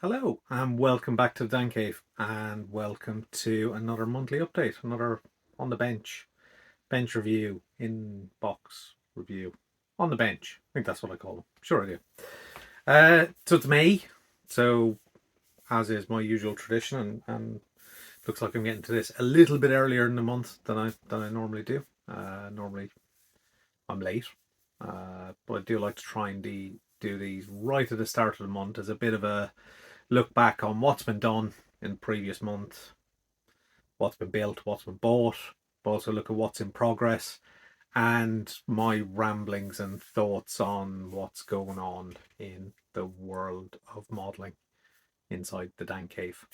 Hello and welcome back to the Dan Cave, and welcome to another monthly update, another on the bench review, in box review, on the bench. I think that's what I call them. Sure I do. So it's May, so as is my usual tradition, and looks like I'm getting to this a little bit earlier in the month than I normally do. Normally I'm late, but I do like to try and do these right at the start of the month as a bit of a look back on what's been done in the previous month, what's been built, what's been bought, but also look at what's in progress and my ramblings and thoughts on what's going on in the world of modelling inside the Dan Cave.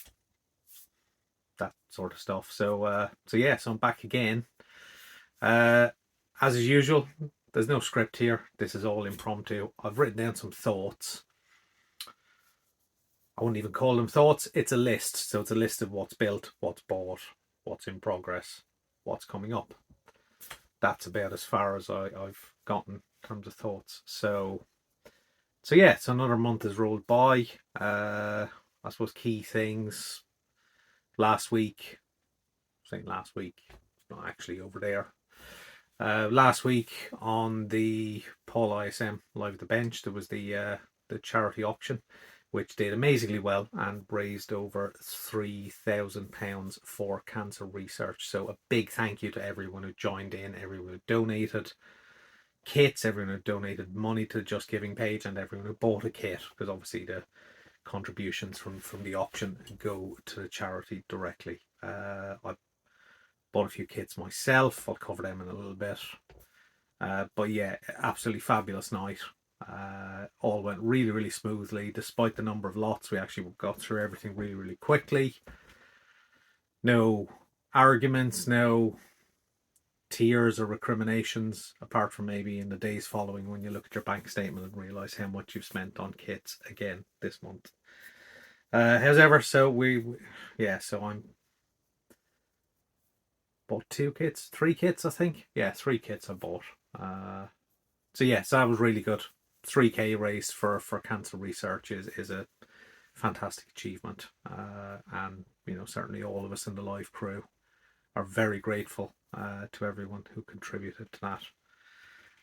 That sort of stuff. So I'm back again. As is usual, there's no script here. This is all impromptu. I've written down some thoughts. I wouldn't even call them thoughts. It's a list. So it's a list of what's built, what's bought, what's in progress, what's coming up. That's about as far as I've gotten in terms of thoughts. So another month has rolled by. I suppose key things. Last week, it's not actually over there. Last week on the Paul ISM Live at the Bench, there was the charity auction, which did amazingly well and raised over £3,000 for cancer research. So a big thank you to everyone who joined in, everyone who donated kits, everyone who donated money to the Just Giving page, and everyone who bought a kit, because obviously the contributions from the auction go to the charity directly. I bought a few kits myself. I'll cover them in a little bit. But yeah, absolutely fabulous night. All went really, really smoothly. Despite the number of lots, we actually got through everything really, really quickly. No arguments, no tears or recriminations, apart from maybe in the days following when you look at your bank statement and realise how much you've spent on kits again this month. How's ever, so I'm bought three kits, I think. Yeah, three kits I bought. So that was really good. 3k raised for cancer research is a fantastic achievement, and certainly all of us in the live crew are very grateful to everyone who contributed to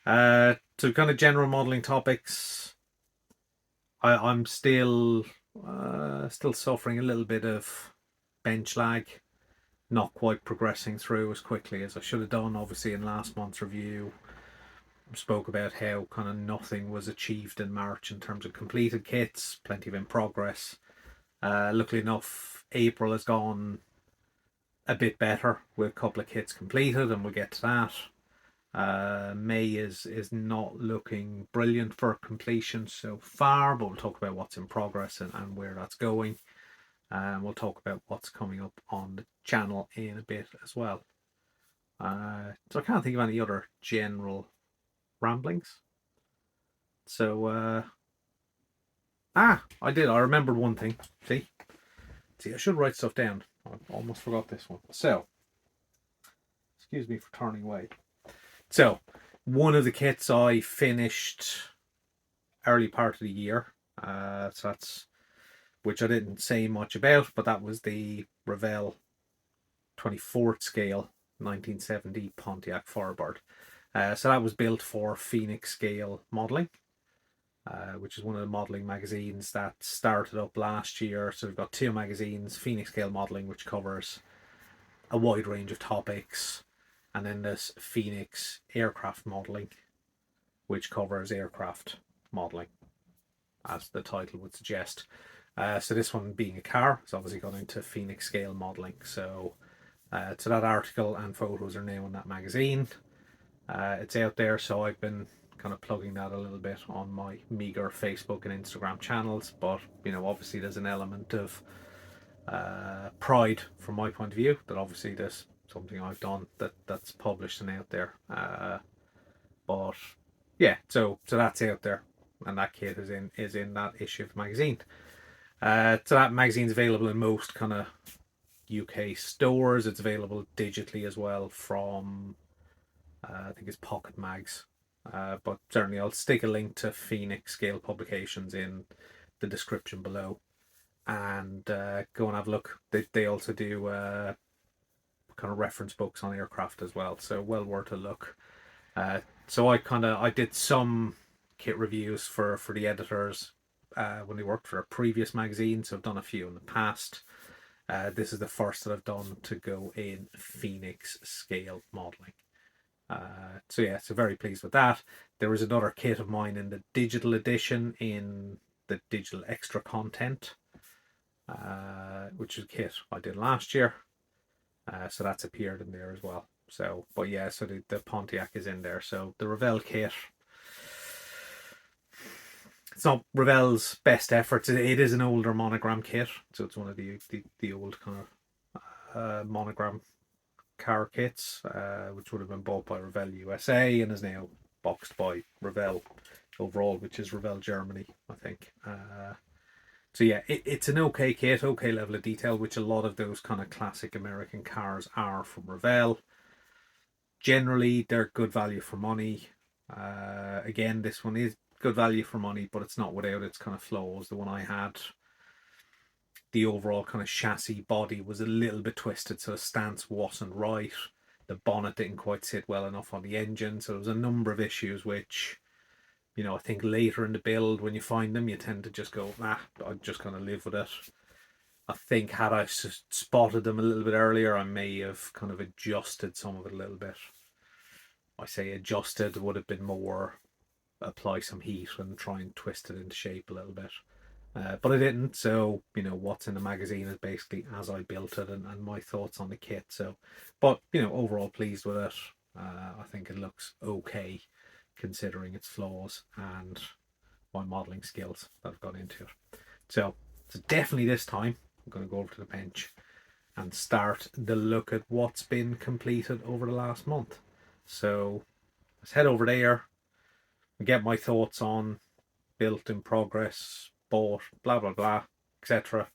that. To kind of general modelling topics, I'm still suffering a little bit of bench lag, not quite progressing through as quickly as I should have done. Obviously, in last month's review, spoke about how kind of nothing was achieved in March in terms of completed kits, plenty of in progress. Luckily enough, April has gone a bit better with a couple of kits completed, and we'll get to that. May is not looking brilliant for completion so far, but we'll talk about what's in progress and where that's going. We'll talk about what's coming up on the channel in a bit as well. So I can't think of any other general ramblings. So I remembered one thing. See, I should write stuff down. I almost forgot this one. So, excuse me for turning away. So, one of the kits I finished early part of the year. So that's, which I didn't say much about, but that was the Revell 24th scale 1970 Pontiac Firebird. So that was built for Phoenix Scale Modelling, which is one of the modelling magazines that started up last year. So we've got two magazines, Phoenix Scale Modelling, which covers a wide range of topics, and then there's Phoenix Aircraft Modelling, which covers aircraft modelling, as the title would suggest. So this one being a car, it's obviously gone into Phoenix Scale Modelling. So that article and photos are now in that magazine. It's out there, so I've been kind of plugging that a little bit on my meager Facebook and Instagram channels. But obviously there's an element of pride from my point of view that obviously there's something I've done that's published and out there. But yeah, so that's out there, and that kit is in that issue of the magazine. So that magazine's available in most kind of UK stores. It's available digitally as well from I think it's Pocket Mags. But certainly I'll stick a link to Phoenix Scale Publications in the description below. and go and have a look. They also do kind of reference books on aircraft as well, so well worth a look. So I did some kit reviews for the editors when they worked for a previous magazine, so I've done a few in the past. This is the first that I've done to go in Phoenix scale modelling. So yeah, so very pleased with that. There is another kit of mine in the digital edition in the digital extra content, which is a kit I did last year. So that's appeared in there as well. So, but yeah, so the Pontiac is in there. So the Revell kit, it's not Revell's best efforts. It is an older monogram kit, so it's one of the old kind of monogram car kits, which would have been bought by Revell USA and is now boxed by Revell overall, which is Revell Germany, I think. So yeah, it's an okay kit, okay level of detail, which a lot of those kind of classic American cars are from Revell. Generally, they're good value for money. Again, this one is good value for money, but it's not without its kind of flaws. The one I had, the overall kind of chassis body was a little bit twisted, so the stance wasn't right. The bonnet didn't quite sit well enough on the engine, so there was a number of issues which, you know, I think later in the build when you find them, you tend to just go, nah, I'm just going to live with it. I think had I spotted them a little bit earlier, I may have kind of adjusted some of it a little bit. I say adjusted would have been more apply some heat and try and twist it into shape a little bit. But I didn't, so, you know, what's in the magazine is basically as I built it and my thoughts on the kit. So, but, you know, overall pleased with it. I think it looks okay considering its flaws and my modelling skills that I've gone into it. So definitely this time I'm going to go over to the bench and start the look at what's been completed over the last month. So let's head over there and get my thoughts on built in progress, bought, blah blah blah, etc.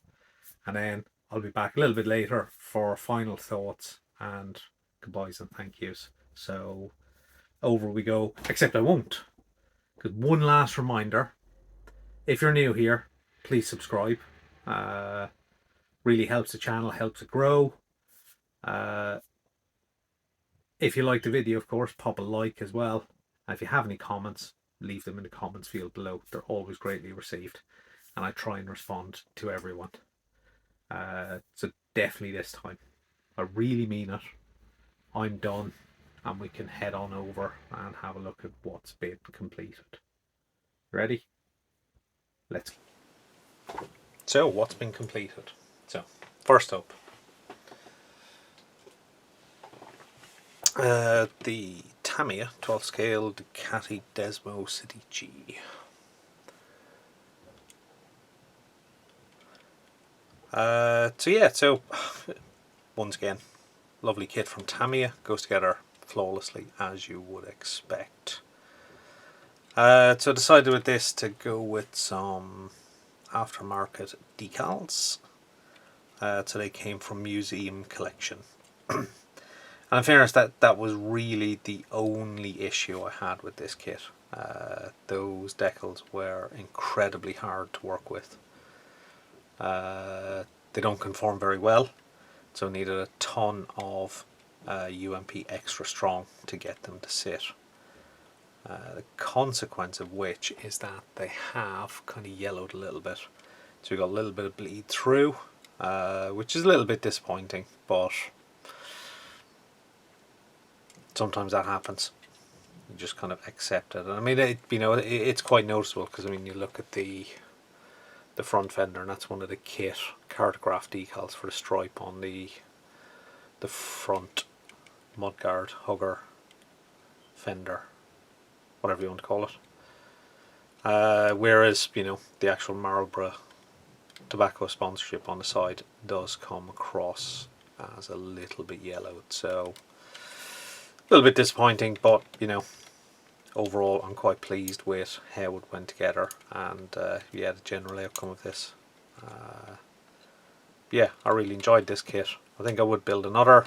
And then I'll be back a little bit later for final thoughts and goodbyes and thank yous. So over we go, except I won't, because one last reminder, if you're new here, please subscribe. Really helps the channel, helps it grow. If you like the video, of course, pop a like as well. And if you have any comments, leave them in the comments field below. They're always greatly received, and I try and respond to everyone. So definitely this time, I really mean it. I'm done, and we can head on over and have a look at what's been completed. Ready? Let's. So what's been completed? So first up, the Tamiya 12 scale Ducati Desmo City G. So once again, lovely kit from Tamiya, goes together flawlessly as you would expect. So I decided with this to go with some aftermarket decals. So they came from Museum Collection. And in fairness, that was really the only issue I had with this kit. Those decals were incredibly hard to work with. They don't conform very well, so needed a ton of UMP extra strong to get them to sit. The consequence of which is that they have kind of yellowed a little bit. So we got a little bit of bleed through, which is a little bit disappointing, but sometimes that happens. You just kind of accept it. And I mean, it's quite noticeable because I mean, you look at the front fender, and that's one of the kit cartograph decals for the stripe on the front mudguard hugger fender, whatever you want to call it. Whereas the actual Marlboro tobacco sponsorship on the side does come across as a little bit yellowed, so a little bit disappointing, but overall I'm quite pleased with how it went together, and the general outcome of this. I really enjoyed this kit. I think I would build another.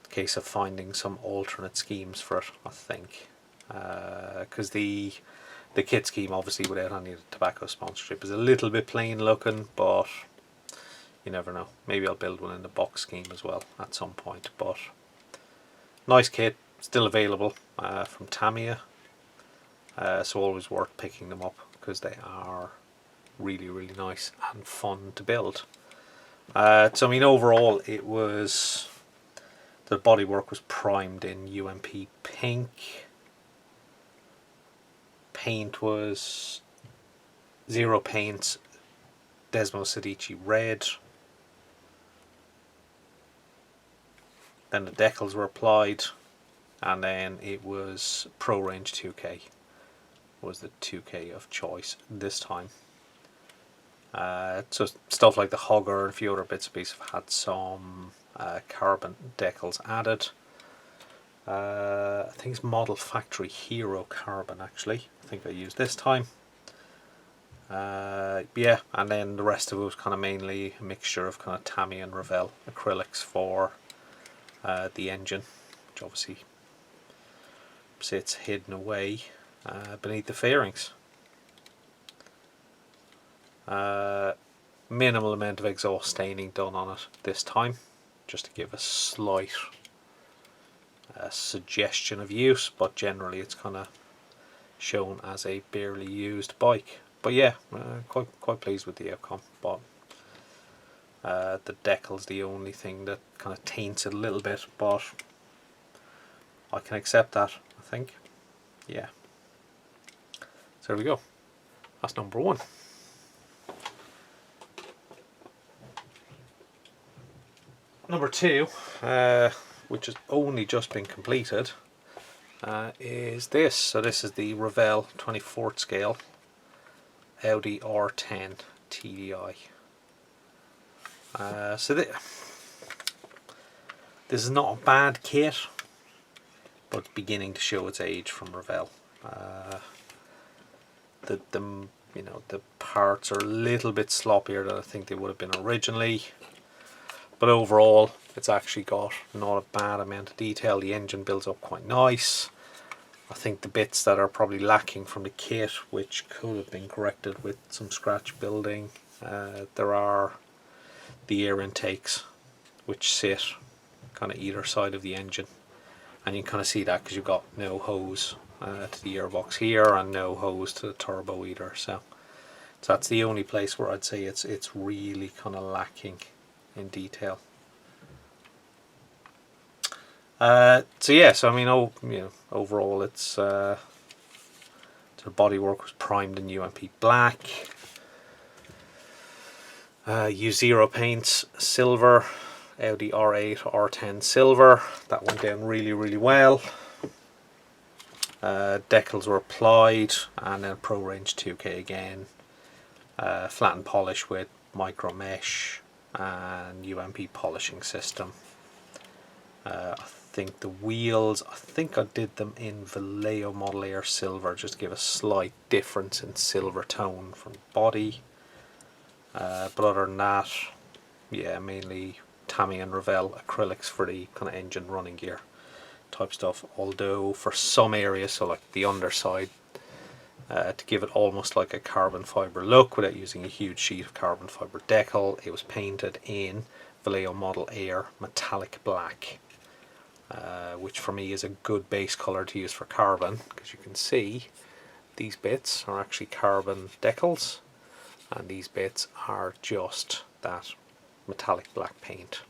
Case of finding some alternate schemes for it, I think, because the The kit scheme, obviously without any tobacco sponsorship, is a little bit plain looking, but you never know. Maybe I'll build one in the box scheme as well at some point. But nice kit, still available from Tamiya, so always worth picking them up because they are really, really nice and fun to build. So I mean, overall it was, the bodywork was primed in UMP pink. Paint was Zero Paints Desmo Sedici red. Then the decals were applied, and then it was Pro Range 2K was the 2K of choice this time. So stuff like the hogger and a few other bits and pieces have had some carbon decals added. I think it's Model Factory Hero carbon actually, I think I used this time. Yeah, and then the rest of it was kind of mainly a mixture of kind of Tamiya and Revell acrylics for the engine, which obviously sits hidden away beneath the fairings. Minimal amount of exhaust staining done on it this time, just to give a slight suggestion of use, but generally it's kind of shown as a barely used bike. But yeah, quite pleased with the outcome. But the decal's the only thing that kind of taints it a little bit, but I can accept that, I think. Yeah. So there we go. That's number one. Number two, which has only just been completed, is this. So this is the Revell 24th scale Audi R10 TDI. So this is not a bad kit, but it's beginning to show its age from Revell. The parts are a little bit sloppier than I think they would have been originally. But overall, it's actually got not a bad amount of detail. The engine builds up quite nice. I think the bits that are probably lacking from the kit, which could have been corrected with some scratch building, there are the air intakes, which sit kind of either side of the engine. And you can kind of see that because you've got no hose to the airbox here and no hose to the turbo either. So that's the only place where I'd say it's really kind of lacking in detail. So yeah, so I mean, overall it's the bodywork was primed in UMP black. Used Zero Paints silver, Audi R8 R10 silver. That went down really, really well. Decals were applied, and then Pro Range 2K again. Flat and polish with micro mesh and UMP polishing system. I think the wheels, I think I did them in Vallejo Model Air silver, just to give a slight difference in silver tone from body. But other than that, yeah, mainly Tamiya and Revell acrylics for the kind of engine running gear type stuff. Although for some areas, so like the underside, to give it almost like a carbon fibre look without using a huge sheet of carbon fibre decal, it was painted in Vallejo Model Air metallic black, which for me is a good base colour to use for carbon, because you can see these bits are actually carbon decals and these bits are just that metallic black paint,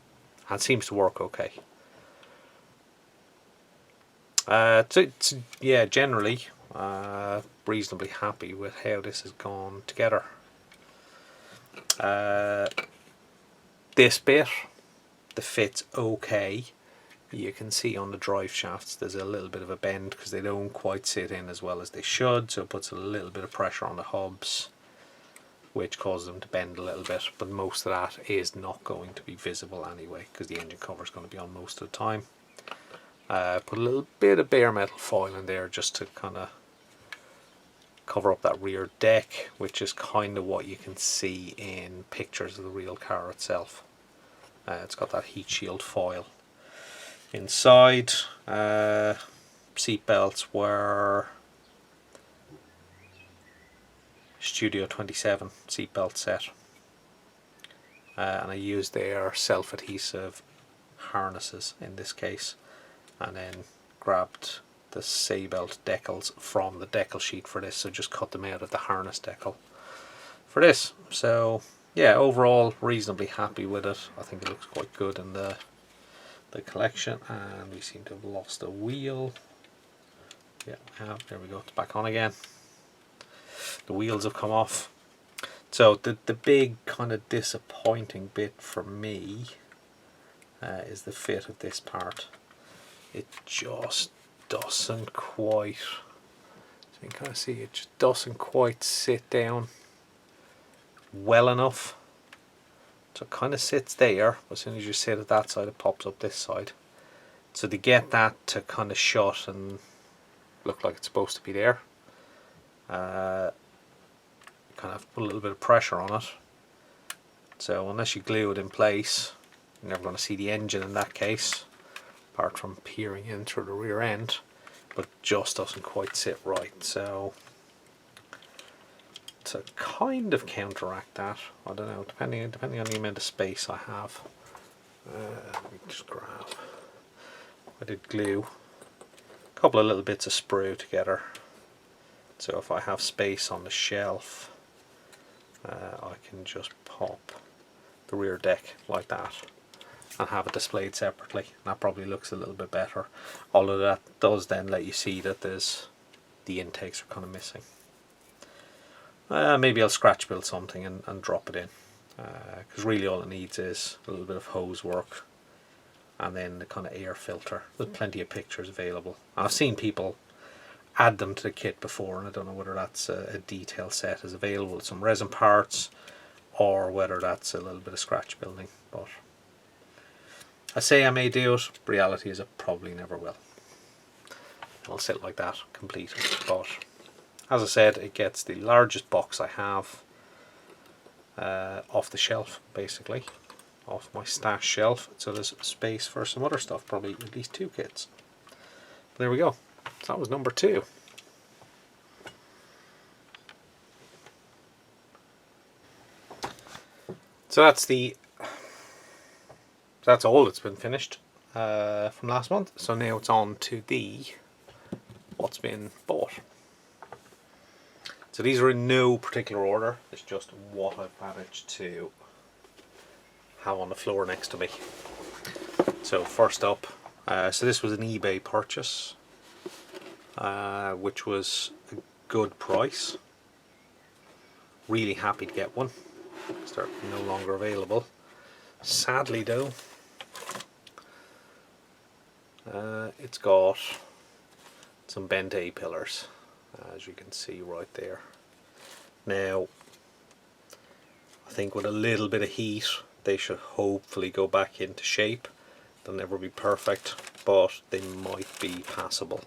and seems to work okay. Yeah, generally reasonably happy with how this has gone together. This bit, the fit's okay. You can see on the drive shafts there's a little bit of a bend because they don't quite sit in as well as they should, so it puts a little bit of pressure on the hubs, which causes them to bend a little bit, but most of that is not going to be visible anyway because the engine cover is going to be on most of the time. Put a little bit of bare metal foil in there just to kind of cover up that rear deck, which is kind of what you can see in pictures of the real car itself. It's got that heat shield foil. Inside, seat belts were Studio 27 seatbelt set, and I used their self-adhesive harnesses in this case, and then grabbed the seatbelt decals from the decal sheet for this, so just cut them out of the harness decal for this. So yeah, overall reasonably happy with it. I think it looks quite good in the collection. And we seem to have lost a wheel. Yeah, there we go, it's back on again. The wheels have come off. So the big kind of disappointing bit for me is the fit of this part. It just doesn't quite, so you can kind of see, it just doesn't quite sit down well enough. So it kind of sits there, as soon as you sit at that side it pops up this side. So to get that to kind of shut and look like it's supposed to be there, kind of put a little bit of pressure on it. So unless you glue it in place, you're never going to see the engine in that case, apart from peering in through the rear end, but just doesn't quite sit right. So to kind of counteract that, I don't know, depending on the amount of space I have, let me just grab, I did glue a couple of little bits of sprue together, so if I have space on the shelf, I can just pop the rear deck like that and have it displayed separately. That probably looks a little bit better, although that does then let you see that the intakes are kind of missing. Maybe I'll scratch build something and drop it in, because really all it needs is a little bit of hose work and then the kind of air filter. There's plenty of pictures available. I've seen people add them to the kit before, and I don't know whether that's a detail set is available with some resin parts or whether that's a little bit of scratch building. But I say I may do it, reality is I probably never will. I'll sit like that completed. But as I said, it gets the largest box I have off the shelf, basically, off my stash shelf, so there's space for some other stuff, probably at least 2 kits. There we go. So that was number 2. So that's all that's been finished from last month. So now it's on to what's been bought. So these are in no particular order. It's just what I've managed to have on the floor next to me. So first up, so this was an eBay purchase, which was a good price. Really happy to get one. They're no longer available. Sadly though, it's got some bent A-pillars, as you can see right there. Now, I think with a little bit of heat they should hopefully go back into shape. They'll never be perfect, but they might be passable.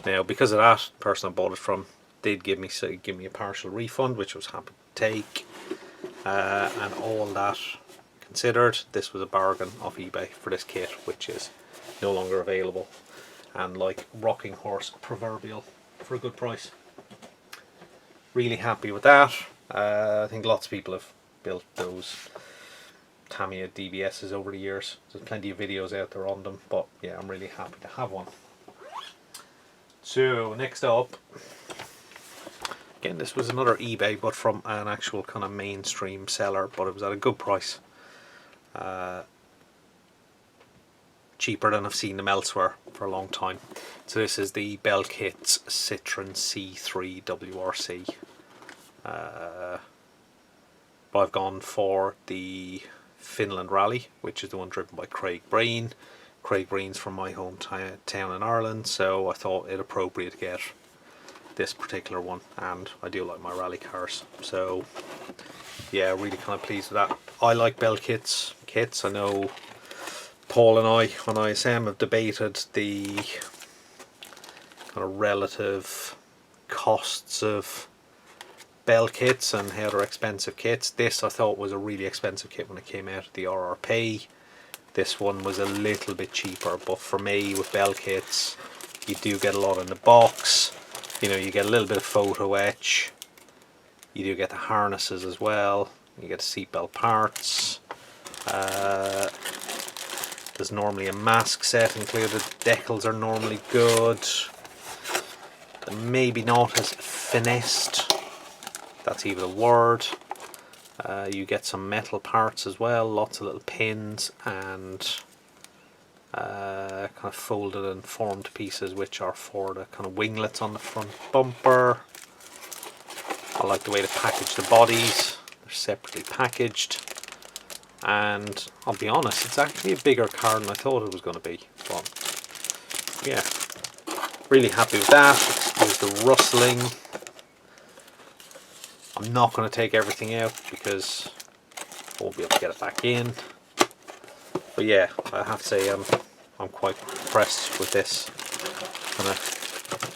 Now, because of that, the person I bought it from did give me a partial refund, which I was happy to take. And all that considered, this was a bargain off eBay for this kit, which is no longer available, and like rocking horse proverbial for a good price. Really happy with that. I think lots of people have built those Tamiya DBSs over the years. There's plenty of videos out there on them, but yeah, I'm really happy to have one. So next up, again, this was another eBay, but from an actual kind of mainstream seller, but it was at a good price. Cheaper than I've seen them elsewhere for a long time. So this is the Belkits Citroen C3 WRC. But I've gone for the Finland Rally, which is the one driven by Craig Breen. Craig Breen's from my hometown in Ireland, so I thought it appropriate to get this particular one, and I do like my rally cars, so yeah, really kind of pleased with that. I like Belkits kits. I know Paul and I on ISM have debated the kind of relative costs of Bell kits and how they're expensive kits. This I thought was a really expensive kit when it came out of the RRP. This one was a little bit cheaper, but for me with Bell kits, you do get a lot in the box. You know, you get a little bit of photo etch, You do get the harnesses as well. You get seatbelt parts. There's normally a mask set included. Decals are normally good. They're maybe not as finessed. That's even a word. You get some metal parts as well. Lots of little pins and kind of folded and formed pieces, which are for the kind of winglets on the front bumper. I like the way they package the bodies. They're separately packaged. And I'll be honest, it's actually a bigger car than I thought it was going to be. But yeah, really happy with that. Excuse the rustling. I'm not going to take everything out because I won't be able to get it back in. But yeah, I have to say I'm quite impressed with this. Kind of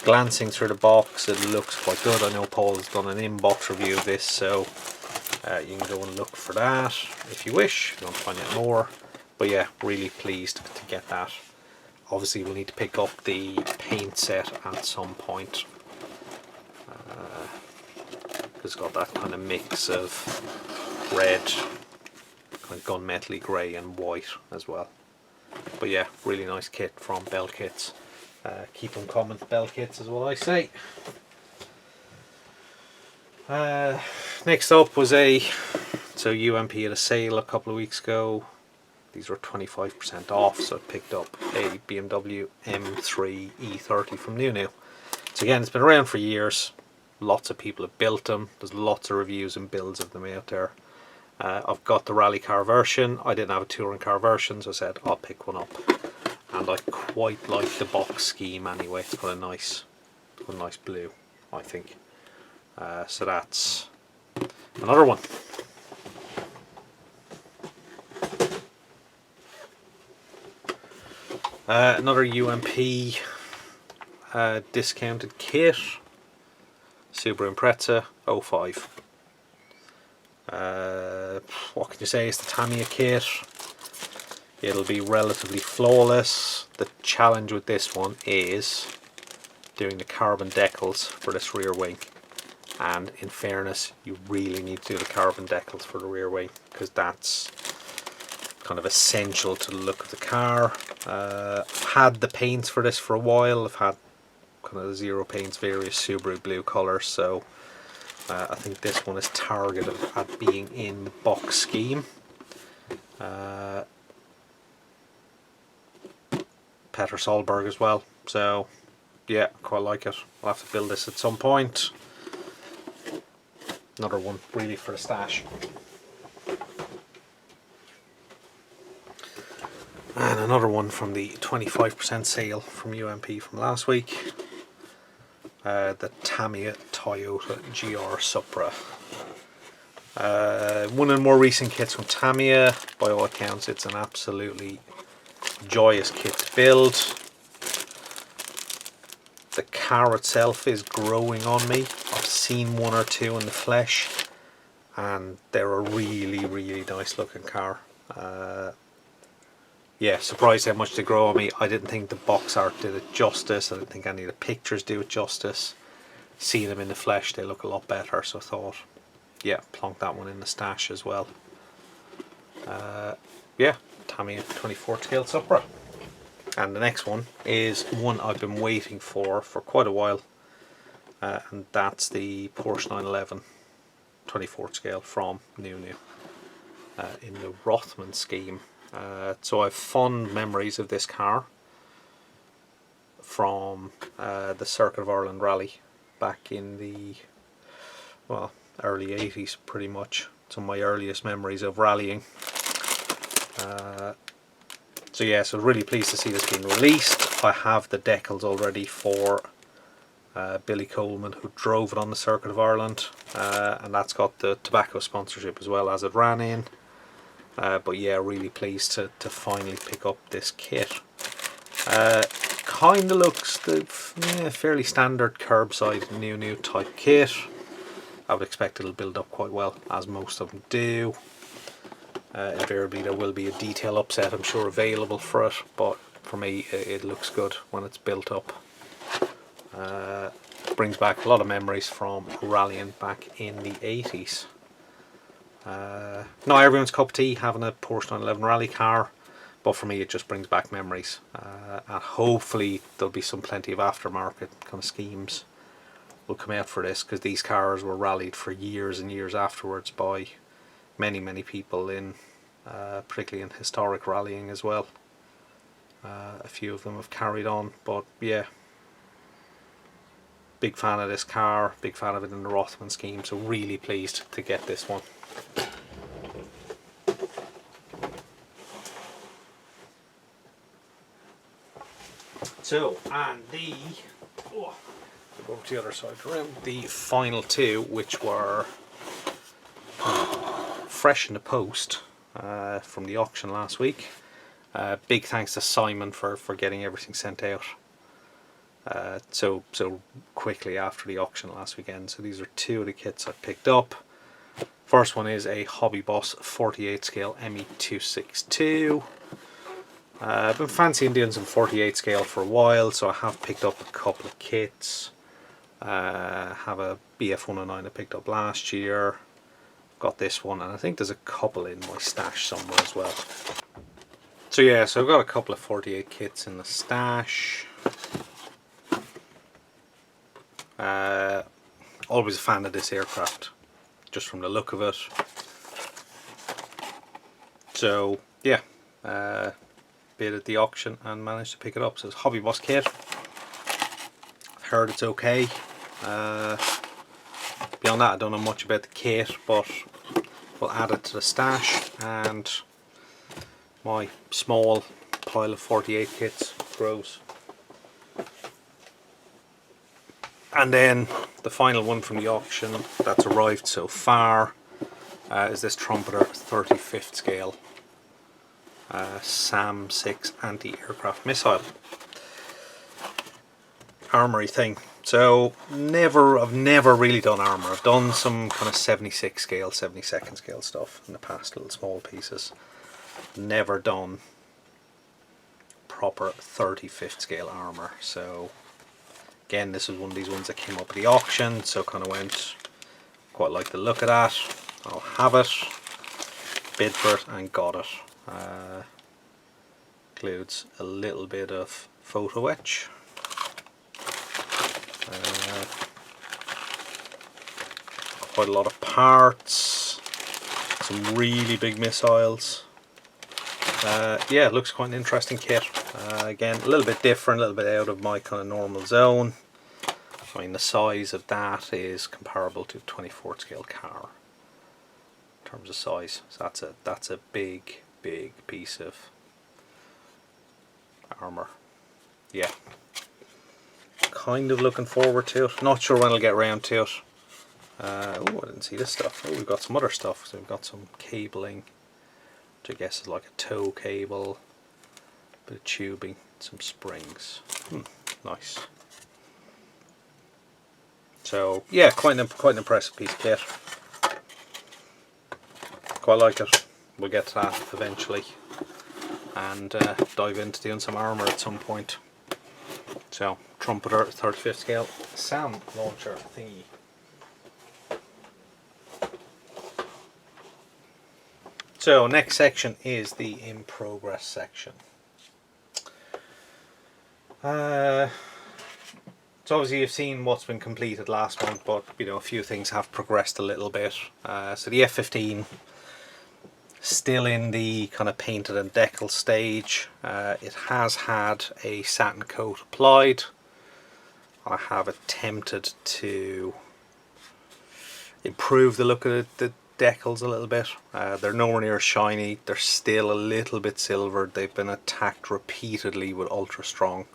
glancing through the box, it looks quite good. I know Paul has done an in-box review of this, so you can go and look for that if you wish, if you want to find out more. But yeah, really pleased to get that. Obviously we'll need to pick up the paint set at some point. It's got that kind of mix of red, kind of gunmetal-y grey and white as well. But yeah, really nice kit from Bell Kits. Keep them coming, Bell Kits is what I say. Next up was UMP had a sale a couple of weeks ago. These were 25% off, so I picked up a BMW M3 E30 from New. So again, it's been around for years. Lots of people have built them. There's lots of reviews and builds of them out there. I've got the rally car version. I didn't have a touring car version, so I said I'll pick one up. And I quite like the box scheme anyway. It's got a nice blue, I think. So that's another one. Another UMP discounted kit. Subaru Impreza 05. What can you say? It's the Tamiya kit. It'll be relatively flawless. The challenge with this one is doing the carbon decals for this rear wing. And in fairness, you really need to do the carbon decals for the rear wing, because that's kind of essential to the look of the car. I've had the paints for this for a while. I've had kind of zero paints, various Subaru blue colours, so I think this one is targeted at being in box scheme. Peter Solberg as well, so yeah, quite like it. I'll have to build this at some point. Another one really for the stash. And another one from the 25% sale from UMP from last week. The Tamiya Toyota GR Supra. One of the more recent kits from Tamiya. By all accounts, it's an absolutely joyous kit to build. The car itself is growing on me. I've seen one or two in the flesh, and they're a really nice looking car. Yeah, surprised how much they grow on me. I didn't think the box art did it justice. I didn't think any of the pictures do it justice. Seeing them in the flesh, they look a lot better, so I thought, yeah, plonk that one in the stash as well. Yeah, Tamiya 24 scale Supra. And the next one is one I've been waiting for quite a while, and that's the Porsche 911 24 scale from New in the Rothman scheme. So I have fond memories of this car from the Circuit of Ireland Rally back in the early 80s, pretty much. Some of my earliest memories of rallying. So yeah, so really pleased to see this being released. I have the decals already for Billy Coleman, who drove it on the Circuit of Ireland, and that's got the tobacco sponsorship as well as it ran in. But yeah, really pleased to finally pick up this kit. Kind of looks the fairly standard curbside new type kit. I would expect it'll build up quite well, as most of them do. Invariably there will be a detail upset, I'm sure, available for it, but for me it looks good when it's built up. brings back a lot of memories from rallying back in the 80s. Not everyone's cup of tea having a Porsche 911 rally car, but for me it just brings back memories. And hopefully there'll be plenty of aftermarket kind of schemes will come out for this, because these cars were rallied for years and years afterwards by many people in particularly in historic rallying as well. A few of them have carried on, but yeah, big fan of this car, big fan of it in the Rothman scheme, so really pleased to get this one. So, and go over to the other side around, the final two, which were fresh in the post from the auction last week. Big thanks to Simon for getting everything sent out so quickly after the auction last weekend. So these are two of the kits I picked up. First one is a Hobby Boss 48 scale ME262. I've been fancying doing some 48 scale for a while, so I have picked up a couple of kits. Have a BF109 I picked up last year. Got this one, and I think there's a couple in my stash somewhere as well. So yeah, so I've got a couple of 48 kits in the stash. Always a fan of this aircraft, just from the look of it. So yeah, bid at the auction and managed to pick it up. So it's a Hobby Boss kit. I've heard it's okay. Beyond that, I don't know much about the kit, but we'll add it to the stash, and my small pile of 48 kits grows. And then the final one from the auction that's arrived so far is this Trumpeter 35th scale SAM 6 anti-aircraft missile armory thing. So I've never really done armour. I've done some kind of 76 scale, 72nd scale stuff in the past, little small pieces. Never done proper 35th scale armour. So again, this is one of these ones that came up at the auction, so kind of went, quite like the look of that. I'll have it, bid for it, and got it. Includes a little bit of photo etch. Quite a lot of parts, some really big missiles. Yeah, it looks quite an interesting kit. Again, a little bit different, a little bit out of my kind of normal zone. I mean, the size of that is comparable to a 24th scale car in terms of size. So that's a big piece of armour. Yeah, kind of looking forward to it. Not sure when I'll get around to it. Oh, I didn't see this stuff. Oh, we've got some other stuff. So we've got some cabling, which I guess is like a tow cable, a bit of tubing, some springs. Nice. So yeah, quite an impressive piece of kit. Quite like it. We'll get to that eventually, and dive into doing some armour at some point. So Trumpeter 35th scale SAM launcher thingy. So next section is the in progress section. So obviously you've seen what's been completed last month, but you know, a few things have progressed a little bit. So the F15 still in the kind of painted and decal stage. It has had a satin coat applied. I have attempted to improve the look of the decals a little bit. They're nowhere near shiny. They're still a little bit silvered. They've been attacked repeatedly with ultra strong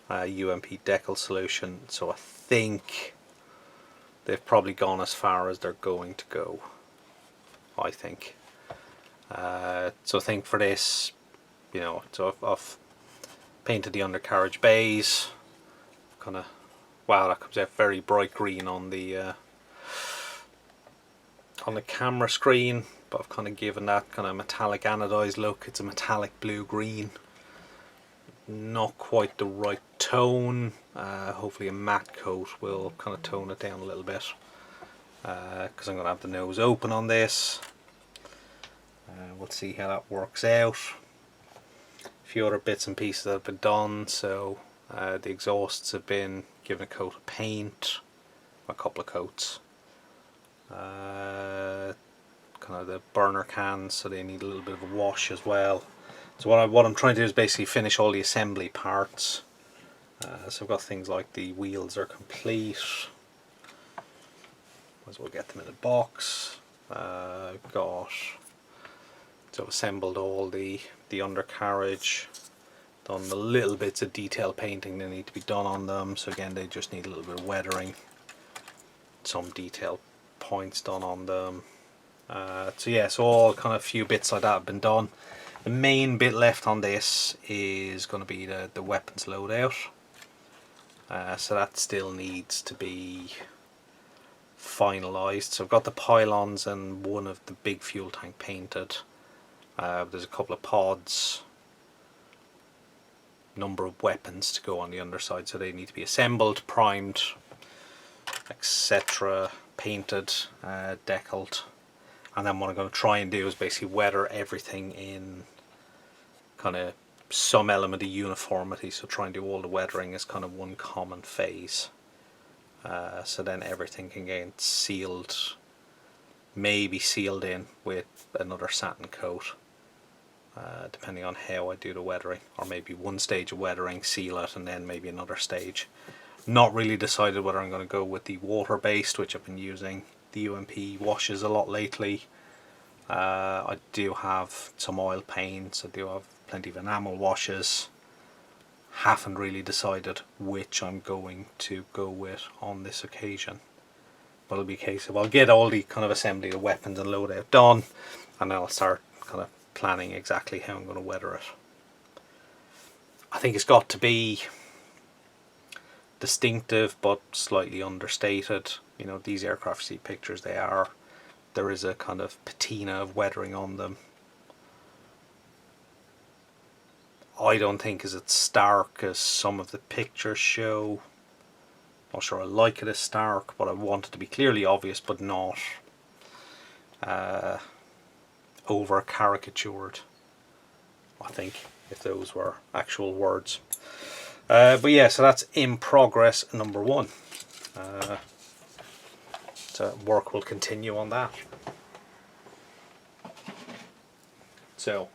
UMP decal solution, so I think they've probably gone as far as they're going to go, I think. So I think for this, you know, so I've painted the undercarriage bays, kind of, wow, that comes out very bright green on the camera screen, but I've kind of given that kind of metallic anodized look. It's a metallic blue-green, not quite the right tone. Hopefully a matte coat will kind of tone it down a little bit, because I'm going to have the nose open on this. We'll see how that works out. A few other bits and pieces that have been done. So the exhausts have been given a coat of paint, a couple of coats. Kind of the burner cans, so they need a little bit of a wash as well. So what I'm trying to do is basically finish all the assembly parts. So I've got things like the wheels are complete. Might as well get them in a box. I've got, so I've assembled all the undercarriage, done the little bits of detail painting that need to be done on them. So again, they just need a little bit of weathering, some detail points done on them. So yeah, so all kind of few bits like that have been done. The main bit left on this is going to be the weapons loadout. So that still needs to be finalised. So I've got the pylons and one of the big fuel tank painted. There's a couple of pods, number of weapons to go on the underside, so they need to be assembled, primed, etc., painted, deckled. And then what I'm going to try and do is basically weather everything in kind of some element of uniformity, so try and do all the weathering as kind of one common phase. So then everything can get sealed, maybe sealed in with another satin coat, depending on how I do the weathering, or maybe one stage of weathering, seal it, and then maybe another stage. Not really decided whether I'm going to go with the water based, which I've been using the UMP washes a lot lately. I do have some oil paints, I do have plenty of enamel washes. Haven't really decided which I'm going to go with on this occasion, but it'll be a case of I'll get all the kind of assembly of weapons and loadout done, and then I'll start kind of planning exactly how I'm going to weather it. I think it's got to be distinctive but slightly understated. You know, these aircraft see pictures, there is a kind of patina of weathering on them. I don't think is as stark as some of the pictures show. Not sure I like it as stark, but I want it to be clearly obvious but not over caricatured, I think, if those were actual words. But yeah, so that's in progress number 1. So work will continue on that. So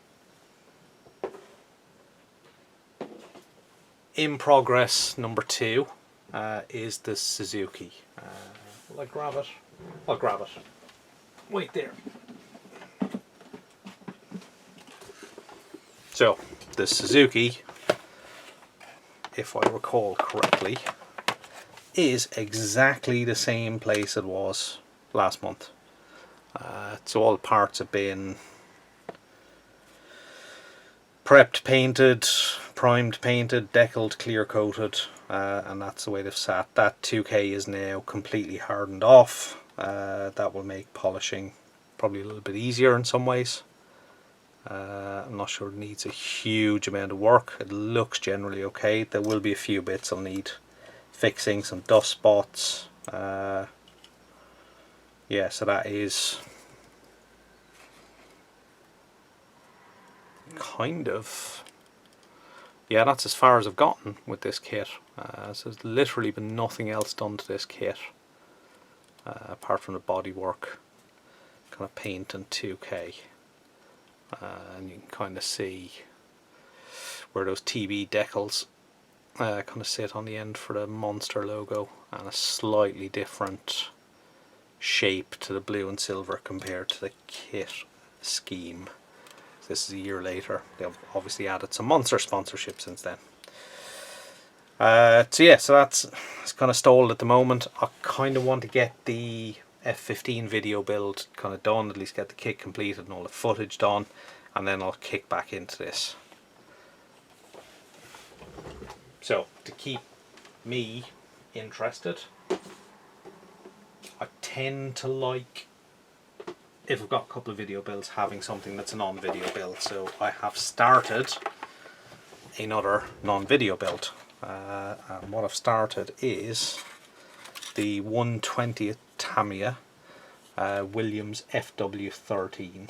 in progress number 2 is the Suzuki. Will I grab it? I'll grab it. Wait there. So the Suzuki, if I recall correctly, is exactly the same place it was last month. So all the parts have been prepped, painted, primed, painted, deckled, clear coated, and that's the way they've sat. That 2K is now completely hardened off. That will make polishing probably a little bit easier in some ways. I'm not sure it needs a huge amount of work. It looks generally okay. There will be a few bits I'll need fixing, some dust spots. Yeah, so that is kind of, yeah, that's as far as I've gotten with this kit. So there's literally been nothing else done to this kit apart from the bodywork, kind of paint and 2K. And you can kind of see where those TB decals kind of sit on the end for the Monster logo, and a slightly different shape to the blue and silver compared to the kit scheme. So this is a year later. They've obviously added some Monster sponsorship since then. So yeah, so that's kind of stalled at the moment. I kind of want to get the F15 video build kind of done, at least get the kit completed and all the footage done, and then I'll kick back into this. So to keep me interested, I tend to like, if I've got a couple of video builds, having something that's a non-video build. So I have started another non-video build. And what I've started is the 1/20th Tamiya Williams FW13.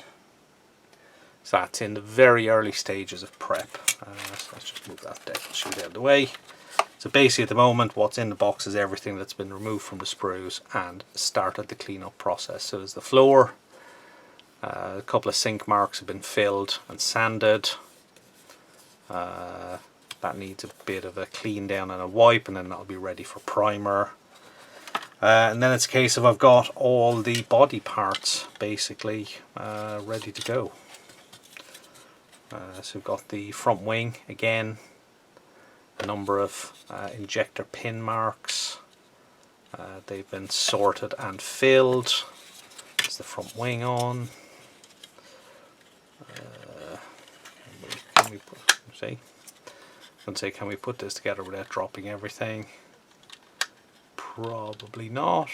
So that's in the very early stages of prep. So let's just move that decal sheet out of the way. So basically at the moment what's in the box is everything that's been removed from the sprues and started the cleanup process. So there's the floor, a couple of sink marks have been filled and sanded. That needs a bit of a clean down and a wipe, and then that'll be ready for primer. And then it's a case of I've got all the body parts basically ready to go. So we've got the front wing again, a number of injector pin marks. They've been sorted and filled. There's the front wing on. Can we put, see? I would say, can we put this together without dropping everything? Probably not.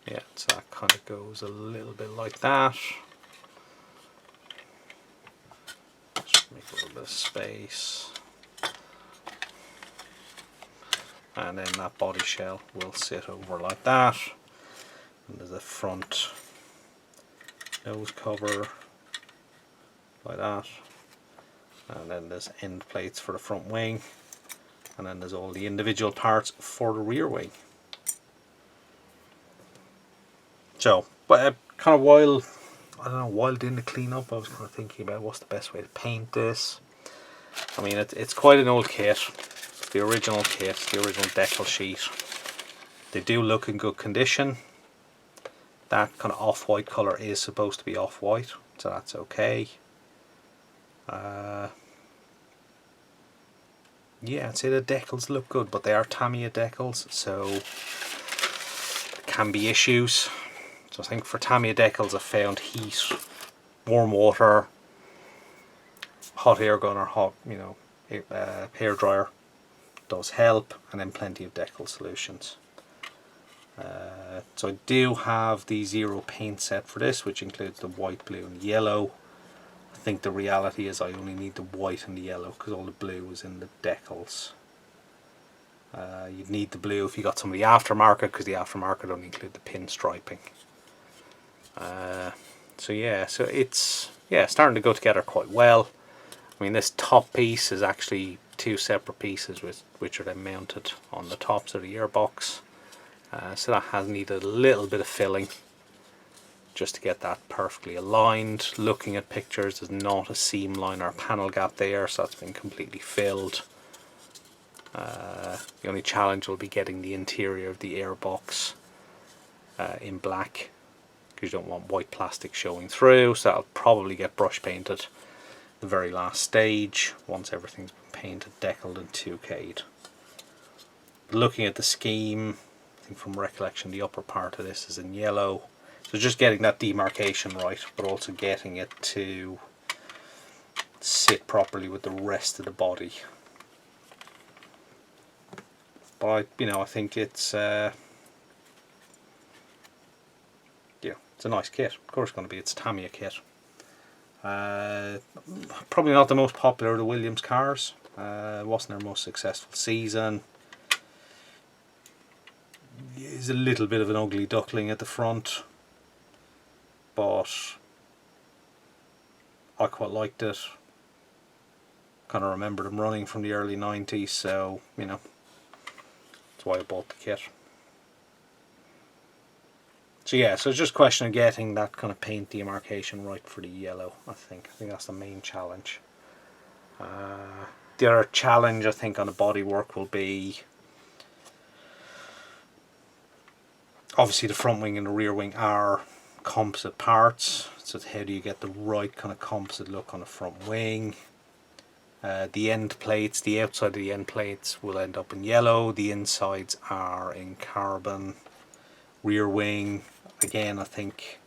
Yeah, so that kind of goes a little bit like that. Just make a little bit of space. And then that body shell will sit over like that. And there's a front nose cover like that. And then there's end plates for the front wing. And then there's all the individual parts for the rear wing. So, but kind of while doing the cleanup, I was kind of thinking about what's the best way to paint this. I mean, it's quite an old kit. The original kit, the original decal sheet. They do look in good condition. That kind of off-white colour is supposed to be off-white, so that's okay. Yeah, I'd say the decals look good, but they are Tamiya decals, so there can be issues. So I think for Tamiya decals I found heat, warm water, hot air gun or hot, hair dryer does help, and then plenty of decal solutions. So I do have the Zero paint set for this, which includes the white, blue and yellow. I think the reality is I only need the white and the yellow because all the blue is in the decals. You'd need the blue if you got some of the aftermarket, because the aftermarket only include the pin striping. So yeah, so it's starting to go together quite well. I mean, this top piece is actually two separate pieces which are then mounted on the tops of the airbox. So that has needed a little bit of filling just to get that perfectly aligned. Looking at pictures, there's not a seam line or panel gap there, so that's been completely filled. The only challenge will be getting the interior of the airbox in black, because you don't want white plastic showing through, so that'll probably get brush painted the very last stage once everything's been painted, decaled and 2K'd. Looking at the scheme, I think from recollection the upper part of this is in yellow, so just getting that demarcation right, but also getting it to sit properly with the rest of the body. But I think it's it's a nice kit. Of course it's going to be, it's a Tamiya kit. Probably not the most popular of the Williams cars. Wasn't their most successful season. Is a little bit of an ugly duckling at the front, but I quite liked it. Kind of remember them running from the early 90s, so that's why I bought the kit. So yeah, so it's just a question of getting that kind of paint demarcation right for the yellow. I think that's the main challenge. The other challenge I think on the bodywork will be, obviously the front wing and the rear wing are composite parts, so how do you get the right kind of composite look on the front wing? The end plates, the outside of the end plates will end up in yellow, the insides are in carbon. Rear wing, again, I think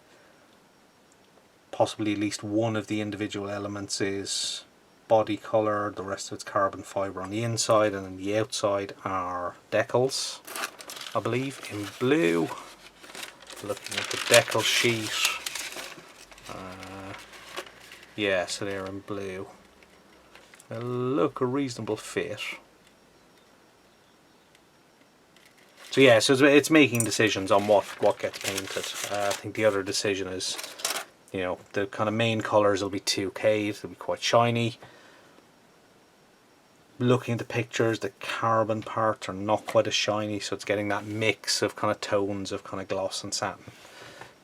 possibly at least one of the individual elements is body colour, the rest of it's carbon fibre on the inside, and then the outside are decals, I believe, in blue. Looking at the decal sheet, Yeah, so they're in blue. They look a reasonable fit. So yeah, so it's making decisions on what gets painted. I think the other decision is, you know, the kind of main colours will be 2K, they'll be quite shiny. Looking at the pictures, the carbon parts are not quite as shiny, so it's getting that mix of kind of tones of kind of gloss and satin.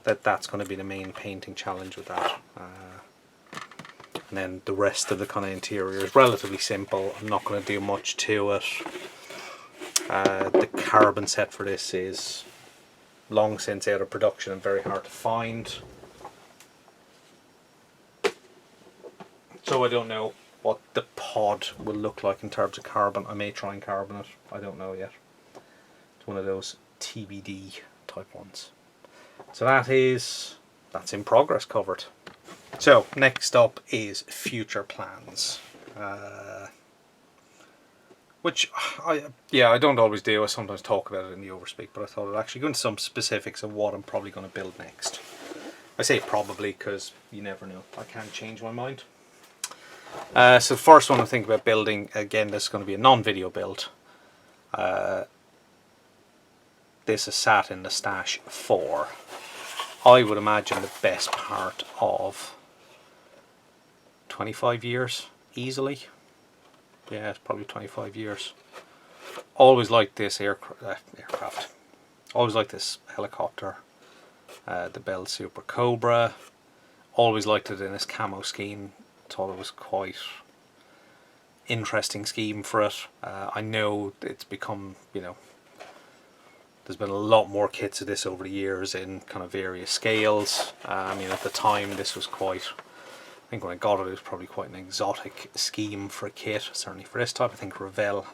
That's going to be the main painting challenge with that. And then the rest of the kind of interior is relatively simple. I'm not going to do much to it. The carbon set for this is long since out of production and very hard to find. So I don't know what the pod will look like in terms of carbon. I may try and carbon it. I don't know yet. It's one of those TBD type ones. So that's in progress covered. So next up is future plans. Which I don't always do. I sometimes talk about it in the overspeak, but I thought I'd actually go into some specifics of what I'm probably going to build next. I say probably because you never know. I can change my mind. So the first one I'm thinking about building, again, this is going to be a non-video build. This is sat in the stash for, I would imagine, the best part of 25 years, easily. Yeah, it's probably 25 years. Always liked this aircraft. Always liked this helicopter. The Bell Super Cobra. Always liked it in this camo scheme. Thought it was quite interesting scheme for it. I know it's become, you know, there's been a lot more kits of this over the years in kind of various scales. I mean, at the time this was quite, I think when I got it, it was probably quite an exotic scheme for a kit, certainly for this type. I think Revell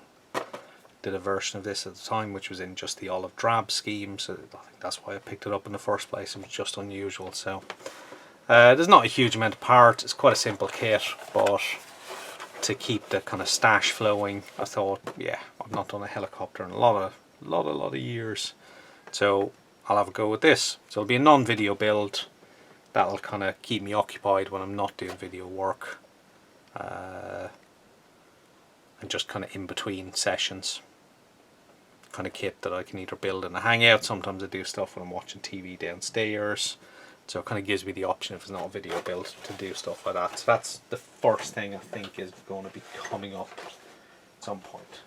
did a version of this at the time, which was in just the olive drab scheme, so I think that's why I picked it up in the first place. It was just unusual. So there's not a huge amount of parts. It's quite a simple kit, but to keep the kind of stash flowing, I thought, yeah, I've not done a helicopter in a lot of years, so I'll have a go with this. So it'll be a non-video build. That'll kind of keep me occupied when I'm not doing video work, and just kind of in between sessions. Kind of kit that I can either build in a hangout. Sometimes I do stuff when I'm watching TV downstairs. So it kind of gives me the option, if it's not a video build, to do stuff like that. So that's the first thing I think is going to be coming up at some point.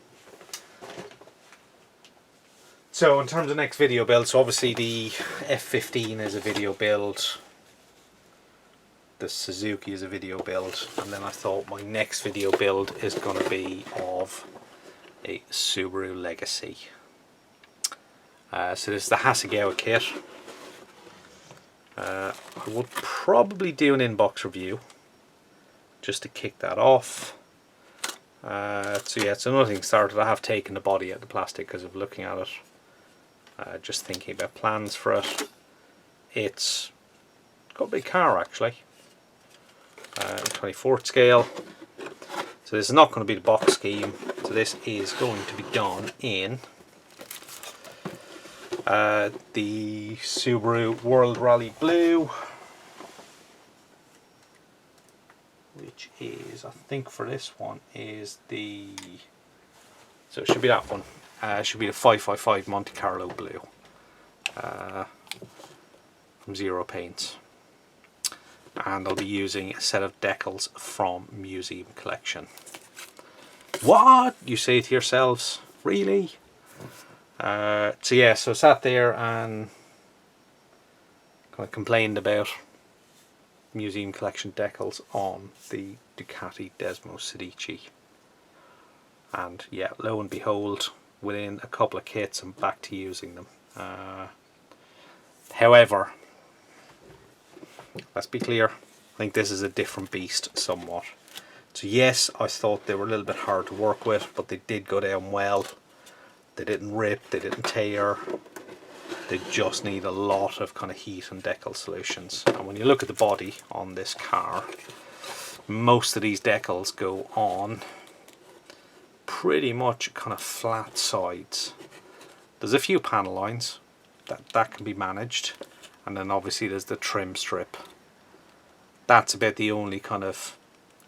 So in terms of next video build, so obviously the F15 is a video build. The Suzuki is a video build. And then I thought my next video build is going to be of a Subaru Legacy. So this is the Hasegawa kit. I would probably do an inbox review just to kick that off. So yeah, so nothing started. I have taken the body out of the plastic because of looking at it. Just thinking about plans for it. It's got a big car actually. 24th scale. So this is not going to be the box scheme. So this is going to be done in the Subaru World Rally Blue, which is, I think for this one is the, so it should be that one. It should be the 555 Monte Carlo Blue from Zero Paints. And I'll be using a set of decals from Museum Collection. What? You say to yourselves, really? So yeah, so I sat there and kind of complained about Museum Collection decals on the Ducati Desmo Sedici. And yeah, lo and behold, within a couple of kits I'm back to using them. However, let's be clear, I think this is a different beast somewhat. So yes, I thought they were a little bit hard to work with, but they did go down well. They didn't rip, they didn't tear. They just need a lot of kind of heat and decal solutions. And when you look at the body on this car, most of these decals go on pretty much kind of flat sides. There's a few panel lines that can be managed, and then obviously there's the trim strip. that's about the only kind of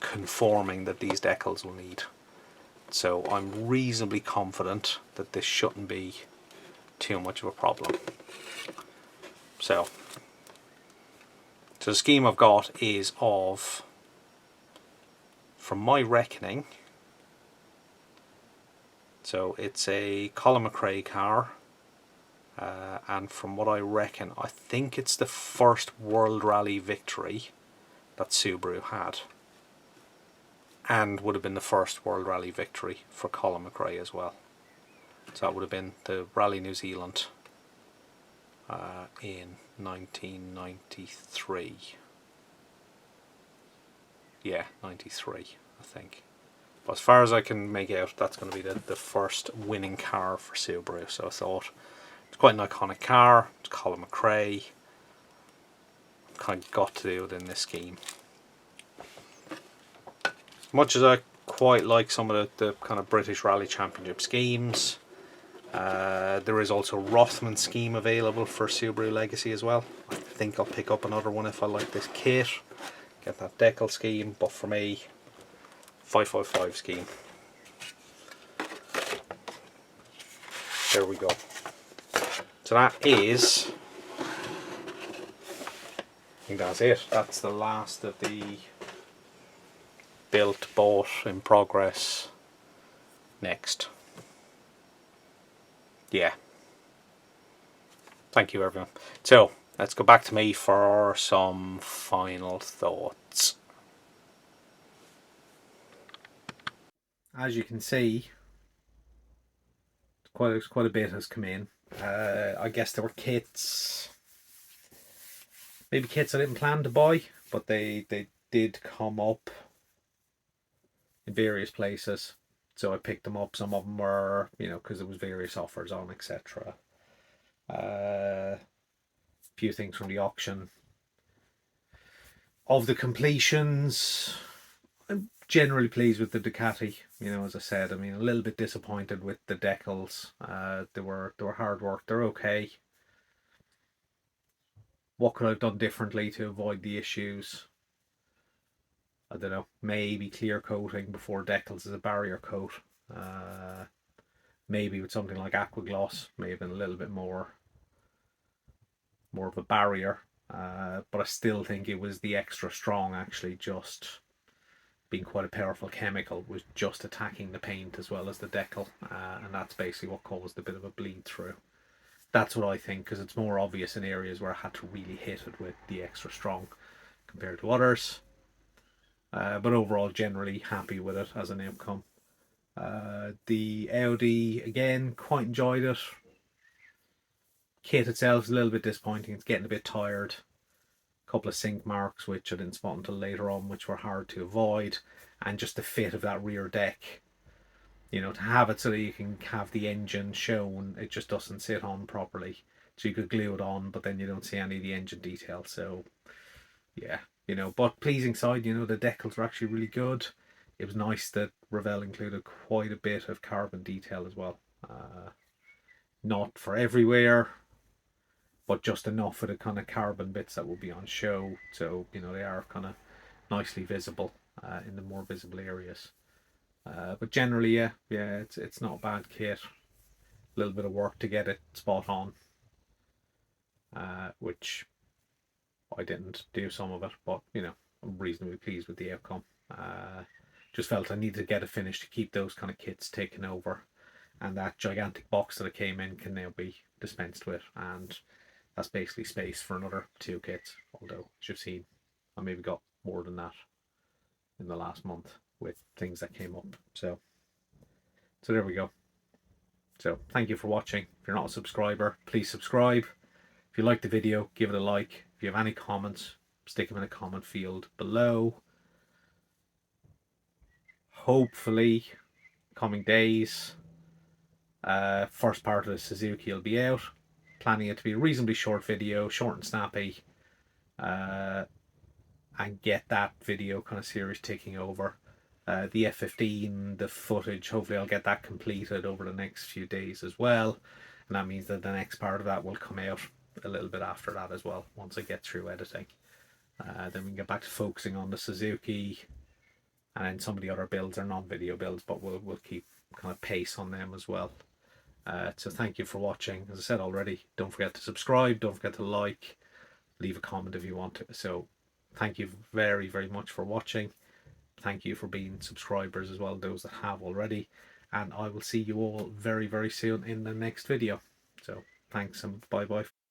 conforming that these decals will need. So I'm reasonably confident that this shouldn't be too much of a problem. So the scheme I've got is of, from my reckoning, so it's a Colin McRae car, and from what I reckon, I think it's the first World Rally victory that Subaru had, and would have been the first World Rally victory for Colin McRae as well. So that would have been the Rally New Zealand in 1993. Yeah, 93, I think. But as far as I can make out, that's going to be the first winning car for Subaru. So I thought, it's quite an iconic car. It's Colin McRae. Kind of got to do it in this scheme. Much as I quite like some of the kind of British Rally Championship schemes, there is also a Rothman scheme available for Subaru Legacy as well. I think I'll pick up another one if I like this kit. Get that decal scheme, but for me, 555 scheme. There we go. So that is, I think that's it. That's the last of the built, bought, in progress. Next. Yeah. Thank you, everyone. So let's go back to me for some final thoughts. As you can see, quite a bit has come in. I guess there were kits, maybe kits I didn't plan to buy, but they did come up in various places, so I picked them up. Some of them were, you know, because there was various offers on, etc. A few things from the auction. Of the completions, I'm generally pleased with the Ducati. You know, as I said, I mean, a little bit disappointed with the decals. They were hard work. They're okay. What could I have done differently to avoid the issues? I don't know. Maybe clear coating before decals as a barrier coat. Maybe with something like aqua gloss, may have been a little bit more of a barrier. But I still think it was the extra strong, actually, just being quite a powerful chemical, was just attacking the paint as well as the decal, and that's basically what caused a bit of a bleed through. That's what I think, because it's more obvious in areas where I had to really hit it with the extra strong compared to others. But overall, generally happy with it as an outcome. The Audi, again, quite enjoyed it. Kit itself is a little bit disappointing. It's getting a bit tired. A couple of sink marks, which I didn't spot until later on, which were hard to avoid. And just the fit of that rear deck. You know, to have it so that you can have the engine shown, it just doesn't sit on properly. So you could glue it on, but then you don't see any of the engine detail. So, yeah, you know, but pleasing side, you know, the decals were actually really good. It was nice that Revell included quite a bit of carbon detail as well. Not for everywhere, but just enough for the kind of carbon bits that will be on show. So, you know, they are kind of nicely visible in the more visible areas. But generally, yeah, it's not a bad kit. A little bit of work to get it spot on, which I didn't do some of it, but, you know, I'm reasonably pleased with the outcome. Just felt I needed to get it finished to keep those kind of kits taken over, and that gigantic box that it came in can now be dispensed with, and that's basically space for another 2 kits, although as you've seen, I maybe got more than that in the last month with things that came up. So there we go. So thank you for watching. If you're not a subscriber, please subscribe. If you like the video, give it a like. If you have any comments, stick them in the comment field below. Hopefully, coming days, first part of the Suzuki will be out. Planning it to be a reasonably short video, short and snappy, and get that video kind of series taking over. The F15, the footage, hopefully I'll get that completed over the next few days as well, and that means that the next part of that will come out a little bit after that as well, once I get through editing. Then we can get back to focusing on the Suzuki, and then some of the other builds are non-video builds, but we'll keep kind of pace on them as well. So thank you for watching. As I said already, don't forget to subscribe, don't forget to like, leave a comment if you want to. So thank you very, very much for watching. Thank you for being subscribers as well, those that have already. And I will see you all very, very soon in the next video. So thanks and bye bye.